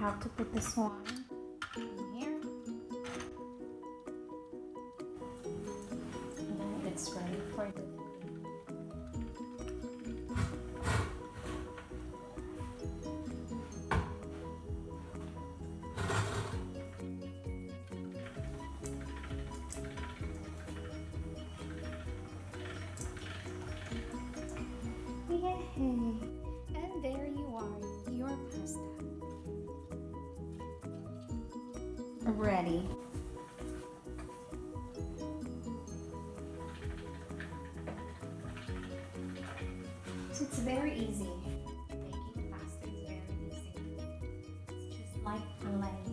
have to put this one in here. And then it's ready for the Yay! And there you are, your pasta. Ready. So it's very easy. Making pasta is very easy. It's just like laying